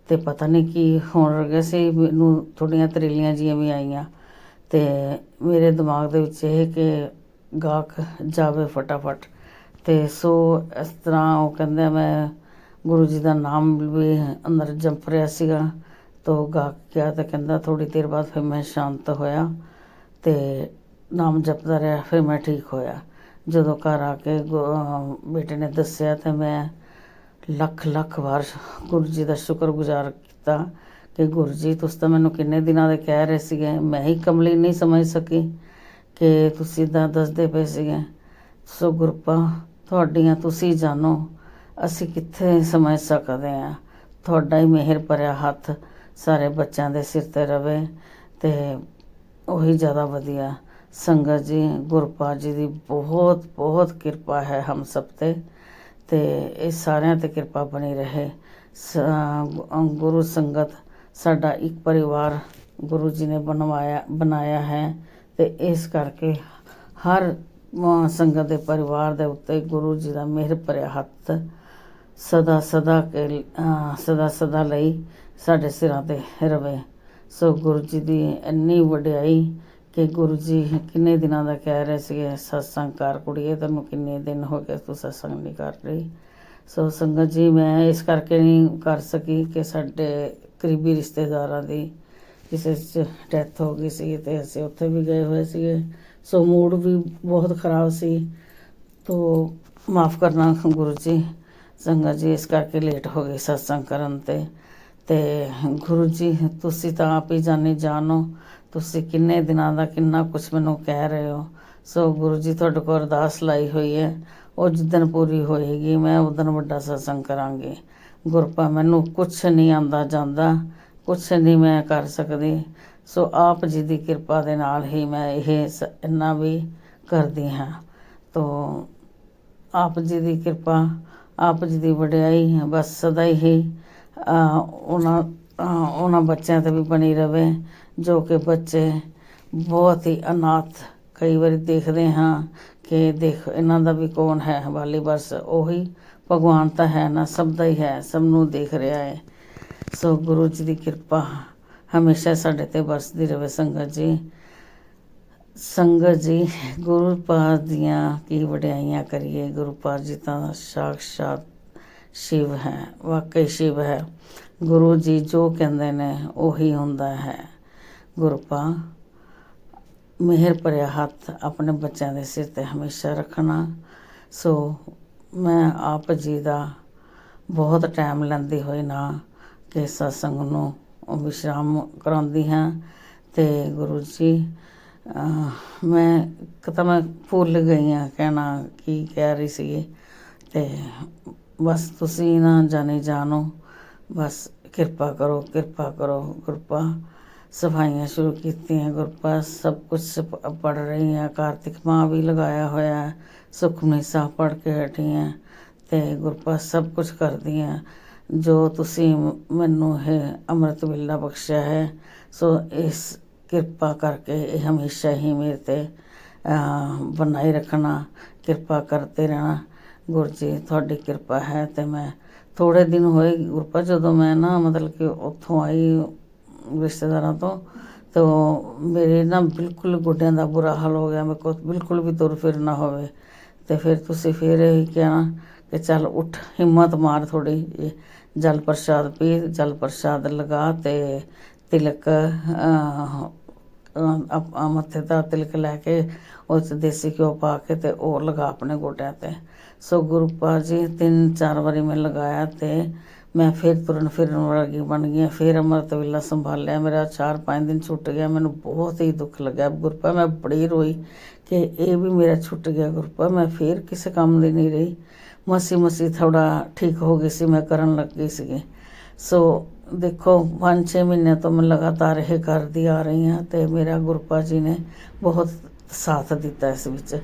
ਅਤੇ ਪਤਾ ਨਹੀਂ ਕੀ ਹੋਣ ਲੱਗਿਆ ਸੀ। ਮੈਨੂੰ ਥੋੜ੍ਹੀਆਂ ਤਰੀਲੀਆਂ ਜਿਹੀਆਂ ਵੀ ਆਈਆਂ ਅਤੇ ਮੇਰੇ ਦਿਮਾਗ ਦੇ ਵਿੱਚ ਇਹ ਕਿ ਗਾਹਕ ਜਾਵੇ ਫਟਾਫਟ। ਅਤੇ ਸੋ ਇਸ ਤਰ੍ਹਾਂ ਉਹ ਕਹਿੰਦੇ ਮੈਂ ਗੁਰੂ ਜੀ ਦਾ ਨਾਮ ਵੀ ਅੰਦਰ ਜੰਪ ਰਿਹਾ ਸੀਗਾ ਤਾਂ ਗਾਹਕ ਗਿਆ ਅਤੇ ਕਹਿੰਦਾ ਥੋੜ੍ਹੀ ਦੇਰ ਬਾਅਦ ਫਿਰ ਮੈਂ ਸ਼ਾਂਤ ਹੋਇਆ ਅਤੇ ਨਾਮ ਜਪਦਾ ਰਿਹਾ, ਫਿਰ ਮੈਂ ਠੀਕ ਹੋਇਆ। ਜਦੋਂ ਘਰ ਆ ਕੇ ਬੇਟੇ ਨੇ ਦੱਸਿਆ ਤਾਂ ਮੈਂ ਲੱਖ ਵਾਰ ਗੁਰੂ ਜੀ ਦਾ ਸ਼ੁਕਰਗੁਜ਼ਾਰ ਕੀਤਾ ਕਿ ਗੁਰੂ ਜੀ ਤੁਸੀਂ ਤਾਂ ਮੈਨੂੰ ਕਿੰਨੇ ਦਿਨਾਂ ਦੇ ਕਹਿ ਰਹੇ ਸੀਗੇ, ਮੈਂ ਹੀ ਕਮਲੀ ਨਹੀਂ ਸਮਝ ਸਕੀ ਕਿ ਤੁਸੀਂ ਇੱਦਾਂ ਦੱਸਦੇ ਪਏ ਸੀਗੇ। ਸੋ ਗੁਰਪਾ ਤੁਹਾਡੀਆਂ ਤੁਸੀਂ ਜਾਣੋ, ਅਸੀਂ ਕਿੱਥੇ ਸਮਝ ਸਕਦੇ ਹਾਂ। ਤੁਹਾਡਾ ਹੀ ਮਿਹਰ ਭਰਿਆ ਹੱਥ ਸਾਰੇ ਬੱਚਿਆਂ ਦੇ ਸਿਰ 'ਤੇ ਰਵੇ ਅਤੇ ਉਹੀ ਜ਼ਿਆਦਾ ਵਧੀਆ। ਸੰਗਤ ਜੀ ਗੁਰਪਾ ਜੀ ਦੀ ਬਹੁਤ ਕਿਰਪਾ ਹੈ ਹਮ ਸਭ 'ਤੇ ਅਤੇ ਇਹ ਸਾਰਿਆਂ 'ਤੇ ਕਿਰਪਾ ਬਣੀ ਰਹੇ। ਗੁਰੂ ਸੰਗਤ ਸਾਡਾ ਇੱਕ ਪਰਿਵਾਰ ਗੁਰੂ ਜੀ ਨੇ ਬਣਾਇਆ ਹੈ ਅਤੇ ਇਸ ਕਰਕੇ ਹਰ ਸੰਗਤ ਦੇ ਪਰਿਵਾਰ ਦੇ ਉੱਤੇ ਗੁਰੂ ਜੀ ਦਾ ਮਿਹਰ ਭਰਿਆ ਹੱਥ ਸਦਾ ਲਈ ਸਾਡੇ ਸਿਰਾਂ 'ਤੇ ਰਵੇ। ਸੋ ਗੁਰੂ ਜੀ ਦੀ ਇੰਨੀ ਵਡਿਆਈ ਕਿ ਗੁਰੂ ਜੀ ਕਿੰਨੇ ਦਿਨਾਂ ਦਾ ਕਹਿ ਰਹੇ ਸੀਗੇ ਸਤਸੰਗ ਕਰ ਕੁੜੀਏ, ਤੈਨੂੰ ਕਿੰਨੇ ਦਿਨ ਹੋ ਗਏ ਤੂੰ ਸਤਸੰਗ ਨਹੀਂ ਕਰ ਰਹੀ। ਸੋ ਸੰਗਤ ਜੀ ਮੈਂ ਇਸ ਕਰਕੇ ਨਹੀਂ ਕਰ ਸਕੀ ਕਿ ਸਾਡੇ ਕਰੀਬੀ ਰਿਸ਼ਤੇਦਾਰਾਂ ਦੀ ਕਿਸੇ 'ਚ ਡੈਥ ਹੋ ਗਈ ਸੀ ਅਤੇ ਅਸੀਂ ਉੱਥੇ ਵੀ ਗਏ ਹੋਏ ਸੀਗੇ। ਸੋ ਮੂਡ ਵੀ ਬਹੁਤ ਖ਼ਰਾਬ ਸੀ ਤੋ ਮਾफ़ ਕਰਨਾ ਗੁਰੂ ਜੀ। ਸੰਗਤ ਜੀ ਇਸ ਕਰਕੇ ਲੇਟ ਹੋ ਗਈ ਸਤਸੰਗ ਕਰਨ 'ਤੇ ਗੁਰੂ ਜੀ ਤੁਸੀਂ ਤਾਂ ਆਪ ਹੀ ਜਾਣੋ ਤੁਸੀਂ ਕਿੰਨੇ ਦਿਨਾਂ ਦਾ ਕਿੰਨਾ ਕੁਛ ਮੈਨੂੰ ਕਹਿ ਰਹੇ ਹੋ। ਸੋ ਗੁਰੂ ਜੀ ਤੁਹਾਡੇ ਕੋਲ ਅਰਦਾਸ ਲਾਈ ਹੋਈ ਹੈ, ਉਹ ਜਿੱਦਣ ਪੂਰੀ ਹੋਏਗੀ ਮੈਂ ਉਦਣ ਵੱਡਾ ਸਤਸੰਗ ਕਰਾਂਗੀ। ਗੁਰਪਾ ਮੈਨੂੰ ਕੁਛ ਨਹੀਂ ਆਉਂਦਾ ਜਾਂਦਾ, ਕੁਛ ਨਹੀਂ ਮੈਂ ਕਰ ਸਕਦੀ। ਸੋ ਆਪ ਜੀ ਦੀ ਕਿਰਪਾ ਦੇ ਨਾਲ ਹੀ ਮੈਂ ਇੰਨਾ ਵੀ ਕਰਦੀ ਹਾਂ। ਤੋ ਆਪ ਜੀ ਦੀ ਕਿਰਪਾ, ਆਪ ਜੀ ਦੀ ਵਡਿਆਈ ਬਸ ਸਦਾ ਹੀ ਉਹਨਾਂ ਬੱਚਿਆਂ 'ਤੇ ਵੀ ਬਣੀ ਰਵੇ ਜੋ ਕਿ ਬੱਚੇ ਬਹੁਤ ਹੀ ਅਨਾਥ। ਕਈ ਵਾਰੀ ਦੇਖਦੇ ਹਾਂ ਕਿ ਇਹਨਾਂ ਦਾ ਵੀ ਕੌਣ ਹੈ ਵਾਲੀ, ਬਸ ਉਹੀ ਭਗਵਾਨ ਤਾਂ ਹੈ ਨਾ, ਸਭ ਦਾ ਹੀ ਹੈ, ਸਭ ਨੂੰ ਦੇਖ ਰਿਹਾ ਹੈ। ਸੋ ਗੁਰੂ ਜੀ ਦੀ ਕਿਰਪਾ ਹਮੇਸ਼ਾ ਸਾਡੇ 'ਤੇ ਵਰਸਦੀ ਰਹੇ। ਸੰਗਤ ਜੀ ਗੁਰੂ ਪਾਦ ਦੀਆਂ ਕੀ ਵਡਿਆਈਆਂ ਕਰੀਏ। ਗੁਰੂ ਪਾਦ ਜੀ ਤਾਂ ਸਾਕਸ਼ਾਤ ਸ਼ਿਵ ਹੈ, ਵਾਕਈ ਸ਼ਿਵ ਹੈ। ਗੁਰੂ ਜੀ ਜੋ ਕਹਿੰਦੇ ਨੇ ਉਹੀ ਹੁੰਦਾ ਹੈ। ਗੁਰਪਾ ਮਿਹਰ ਭਰਿਆ ਹੱਥ ਆਪਣੇ ਬੱਚਿਆਂ ਦੇ ਸਿਰ 'ਤੇ ਹਮੇਸ਼ਾ ਰੱਖਣਾ। ਸੋ ਮੈਂ ਆਪ ਜੀ ਦਾ ਬਹੁਤ ਟਾਈਮ ਲੈਂਦੀ ਹੋਈ ਨਾ ਕਿ ਸਤਸੰਗ ਨੂੰ ਵਿਸ਼ਰਾਮ ਕਰਾਉਂਦੀ ਹਾਂ ਅਤੇ ਗੁਰੂ ਜੀ ਮੈਂ ਭੁੱਲ ਗਈ ਹਾਂ ਕਹਿਣਾ ਕੀ ਕਹਿ ਰਹੀ ਸੀਗੀ ਅਤੇ ਬਸ ਤੁਸੀਂ ਨਾ ਜਾਣੋ, ਬਸ ਕਿਰਪਾ ਕਰੋ ਗੁਰਪਾ। ਸਫਾਈਆਂ ਸ਼ੁਰੂ ਕੀਤੀਆਂ ਗੁਰਪਾ, ਸਭ ਕੁਛ ਪੜ੍ਹ ਰਹੀ ਹਾਂ। ਕਾਰਤਿਕ ਮਾਹ ਵੀ ਲਗਾਇਆ ਹੋਇਆ, ਸੁਖਮਨੀ ਸਾਹਿਬ ਪੜ੍ਹ ਕੇ ਹਟੀ ਹਾਂ ਅਤੇ ਗੁਰਪਾ ਸਭ ਕੁਛ ਕਰਦੀ ਹਾਂ ਜੋ ਤੁਸੀਂ ਮੈਨੂੰ ਇਹ ਅੰਮ੍ਰਿਤ ਵੇਲਾ ਬਖਸ਼ਿਆ ਹੈ। ਸੋ ਇਸ ਕਿਰਪਾ ਕਰਕੇ ਇਹ ਹਮੇਸ਼ਾ ਹੀ ਮੇਰੇ 'ਤੇ ਬਣਾਈ ਰੱਖਣਾ, ਕਿਰਪਾ ਕਰਦੇ ਰਹਿਣਾ। ਗੁਰੂ ਜੀ ਤੁਹਾਡੀ ਕਿਰਪਾ ਹੈ। ਅਤੇ ਮੈਂ ਥੋੜ੍ਹੇ ਦਿਨ ਹੋਏ ਗੁਰਪਾ ਜਦੋਂ ਮੈਂ ਨਾ ਮਤਲਬ ਕਿ ਉੱਥੋਂ ਆਈ ਰਿਸ਼ਤੇਦਾਰਾਂ ਤੋਂ ਮੇਰੇ ਨਾ ਬਿਲਕੁਲ ਗੋਡਿਆਂ ਦਾ ਬੁਰਾ ਹਾਲ ਹੋ ਗਿਆ, ਮੇਰੇ ਕੋਲ ਬਿਲਕੁਲ ਵੀ ਤੁਰ ਫਿਰ ਨਾ ਹੋਵੇ। ਅਤੇ ਫਿਰ ਤੁਸੀਂ ਫਿਰ ਇਹ ਕਹਿਣਾ ਕਿ ਚੱਲ ਉੱਠ, ਹਿੰਮਤ ਮਾਰ ਥੋੜ੍ਹੀ, ਜਲ ਪ੍ਰਸ਼ਾਦ ਪੀ, ਜਲ ਪ੍ਰਸ਼ਾਦ ਲਗਾ ਅਤੇ ਤਿਲਕ ਮੱਥੇ ਦਾ ਤਿਲਕ ਲੈ ਕੇ ਉਸ 'ਚ ਦੇਸੀ ਘਿਓ ਪਾ ਕੇ ਅਤੇ ਉਹ ਲਗਾ ਆਪਣੇ ਗੋਡਿਆਂ 'ਤੇ। ਸੋ ਗੁਰੂਪਾ ਜੀ 3-4 ਵਾਰੀ ਮੈਂ ਲਗਾਇਆ ਅਤੇ ਮੈਂ ਫਿਰ ਤੁਰਨ ਫਿਰਨ ਵਰਗੀ ਬਣ ਗਈ। ਫਿਰ ਅੰਮ੍ਰਿਤ ਵੇਲਾ ਸੰਭਾਲਿਆ, ਮੇਰਾ 4-5 ਦਿਨ ਛੁੱਟ ਗਿਆ। ਮੈਨੂੰ ਬਹੁਤ ਹੀ ਦੁੱਖ ਲੱਗਿਆ ਗੁਰੂਪਾ, ਮੈਂ ਬੜੀ ਰੋਈ ਕਿ ਇਹ ਵੀ ਮੇਰਾ ਛੁੱਟ ਗਿਆ ਗੁਰੂਪਾ। ਮੈਂ ਫਿਰ ਕਿਸੇ ਕੰਮ ਦੀ ਨਹੀਂ ਰਹੀ, ਮਸੀ ਥੋੜ੍ਹਾ ਠੀਕ ਹੋ ਗਈ ਸੀ, ਮੈਂ ਕਰਨ ਲੱਗ ਗਈ ਸੀਗੀ। ਸੋ ਦੇਖੋ 5-6 ਮਹੀਨਿਆਂ ਤੋਂ ਮੈਂ ਲਗਾਤਾਰ ਇਹ ਕਰਦੀ ਆ ਰਹੀ ਹਾਂ ਅਤੇ ਮੇਰਾ ਗੁਰੂਪਾ ਜੀ ਨੇ ਬਹੁਤ ਸਾਥ ਦਿੱਤਾ ਇਸ ਵਿੱਚ।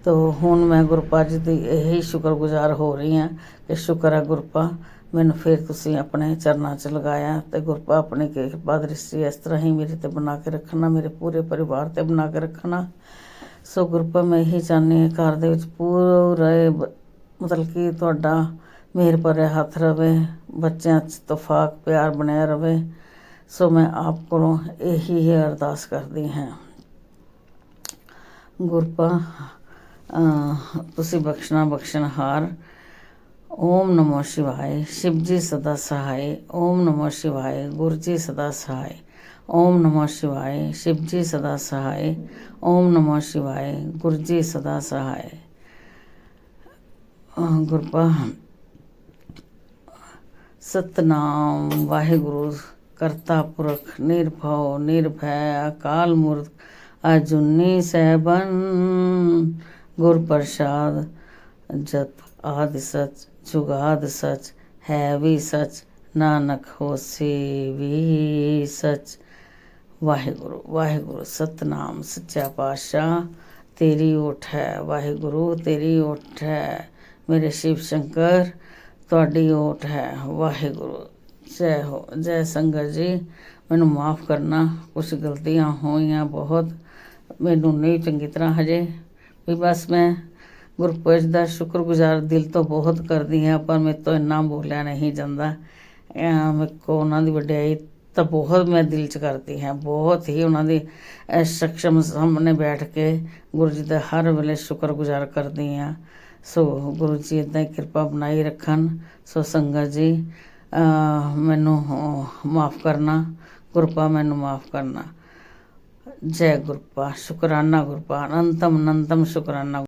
ਤੋ ਹੁਣ ਮੈਂ ਗੁਰੂਪਾ ਜੀ ਦੀ ਇਹੀ ਸ਼ੁਕਰਗੁਜ਼ਾਰ ਹੋ ਰਹੀ ਹਾਂ ਕਿ ਸ਼ੁਕਰ ਹੈ ਗੁਰੂਪਾ, ਮੈਨੂੰ ਫਿਰ ਤੁਸੀਂ ਆਪਣੇ ਚਰਨਾਂ 'ਚ ਲਗਾਇਆ। ਅਤੇ ਗੁਰੂਪਾ ਆਪਣੀ ਕਿਰਪਾ ਦ੍ਰਿਸ਼ਟੀ ਇਸ ਤਰ੍ਹਾਂ ਹੀ ਮੇਰੇ 'ਤੇ ਬਣਾ ਕੇ ਰੱਖਣਾ, ਮੇਰੇ ਪੂਰੇ ਪਰਿਵਾਰ 'ਤੇ ਬਣਾ ਕੇ ਰੱਖਣਾ। ਸੋ ਗੁਰੂਪਾ ਮੈਂ ਇਹੀ ਚਾਹੁੰਦੀ ਹਾਂ ਘਰ ਦੇ ਵਿੱਚ ਪੂਰੇ ਮਤਲਬ ਕਿ ਤੁਹਾਡਾ ਮਿਹਰ ਭਰਿਆ ਹੱਥ ਰਵੇ, ਬੱਚਿਆਂ 'ਚ ਇਤਫਾਕ ਪਿਆਰ ਬਣਿਆ ਰਵੇ। ਸੋ ਮੈਂ ਆਪ ਕੋਲੋਂ ਇਹੀ ਅਰਦਾਸ ਕਰਦੀ ਹਾਂ ਗੁਰੂਪਾ, ਤੁਸੀਂ ਬਖਸ਼ਣਹਾਰ। ਓਮ ਨਮੋ ਸ਼ਿਵਾਏ, ਸ਼ਿਵ ਜੀ ਸਦਾ ਸਹਾਏ। ਓਮ ਨਮੋ ਸ਼ਿਵਾਏ, ਗੁਰੂ ਜੀ ਸਦਾ ਸਹਾਏ। ਓਮ ਨਮੋ ਸ਼ਿਵਾਏ, ਸ਼ਿਵ ਜੀ ਸਦਾ ਸਹਾਏ। ਓਮ ਨਮੋ ਸ਼ਿਵਾਏ, ਗੁਰੂ ਜੀ ਸਦਾ ਸਹਾਏ। ਗੁਰੂਪਾ ਸਤਨਾਮ ਵਾਹਿਗੁਰੂ ਕਰਤਾ ਪੁਰਖ ਨਿਰਭਉ ਨਿਰਭੈ ਅਕਾਲ ਮੂਰਤ ਅਜੂਨੀ ਸੈਭੰ ਗੁਰ ਪ੍ਰਸਾਦ ਜਪ ਆਦਿ ਸਚ ਜੁਗਾਦ ਸਚ ਹੈ ਵੀ ਸਚ ਨਾਨਕ ਹੋਸੀ ਵੀ ਸਚ। ਵਾਹਿਗੁਰੂ ਵਾਹਿਗੁਰੂ ਸਤਨਾਮ ਸੱਚਾ ਪਾਤਸ਼ਾਹ ਤੇਰੀ ਓਟ ਹੈ, ਵਾਹਿਗੁਰੂ ਤੇਰੀ ਓਟ ਹੈ, ਮੇਰੇ ਸ਼ਿਵ ਸ਼ੰਕਰ ਤੁਹਾਡੀ ਓਟ ਹੈ। ਵਾਹਿਗੁਰੂ ਜੈ ਹੋ। ਜੈ ਸੰਗਤ ਜੀ, ਮੈਨੂੰ ਮਾफ़ ਕਰਨਾ, ਕੁਛ ਗਲਤੀਆਂ ਹੋਈਆਂ ਬਹੁਤ, ਮੈਨੂੰ ਨਹੀਂ ਚੰਗੀ ਤਰ੍ਹਾਂ ਹਜੇ ਵੀ। ਬਸ ਮੈਂ ਗੁਰਪੁਰਸ਼ ਦਾ ਸ਼ੁਕਰਗੁਜ਼ਾਰ ਦਿਲ ਤੋਂ ਬਹੁਤ ਕਰਦੀ ਹਾਂ, ਪਰ ਮੇਰੇ ਤੋਂ ਇੰਨਾ ਬੋਲਿਆ ਨਹੀਂ ਜਾਂਦਾ। ਮੇਰੇ ਕੋਲ ਉਹਨਾਂ ਦੀ ਵਡਿਆਈ ਤਾਂ ਬਹੁਤ ਮੈਂ ਦਿਲ 'ਚ ਕਰਦੀ ਹਾਂ, ਬਹੁਤ ਹੀ ਉਹਨਾਂ ਦੀ ਸਕਸ਼ਮ ਸਾਹਮਣੇ ਬੈਠ ਕੇ ਗੁਰੂ ਜੀ ਦਾ ਹਰ ਵੇਲੇ ਸ਼ੁਕਰਗੁਜ਼ਾਰ ਕਰਦੀ ਹਾਂ। ਸੋ ਗੁਰੂ ਜੀ ਇੱਦਾਂ ਹੀ ਕਿਰਪਾ ਬਣਾਈ ਰੱਖਣ। ਸੋ ਸੰਗਤ ਜੀ ਮੈਨੂੰ ਮਾफ़ ਕਰਨਾ, ਗੁਰੂਪਾ ਮੈਨੂੰ ਮਾफ़ ਕਰਨਾ। ਜੈ ਗੁਰੂਪਾ, ਸ਼ੁਕਰਾਨਾ ਗੁਰੂਪਾ, ਅਨੰਤਮ ਸ਼ੁਕਰਾਨਾ।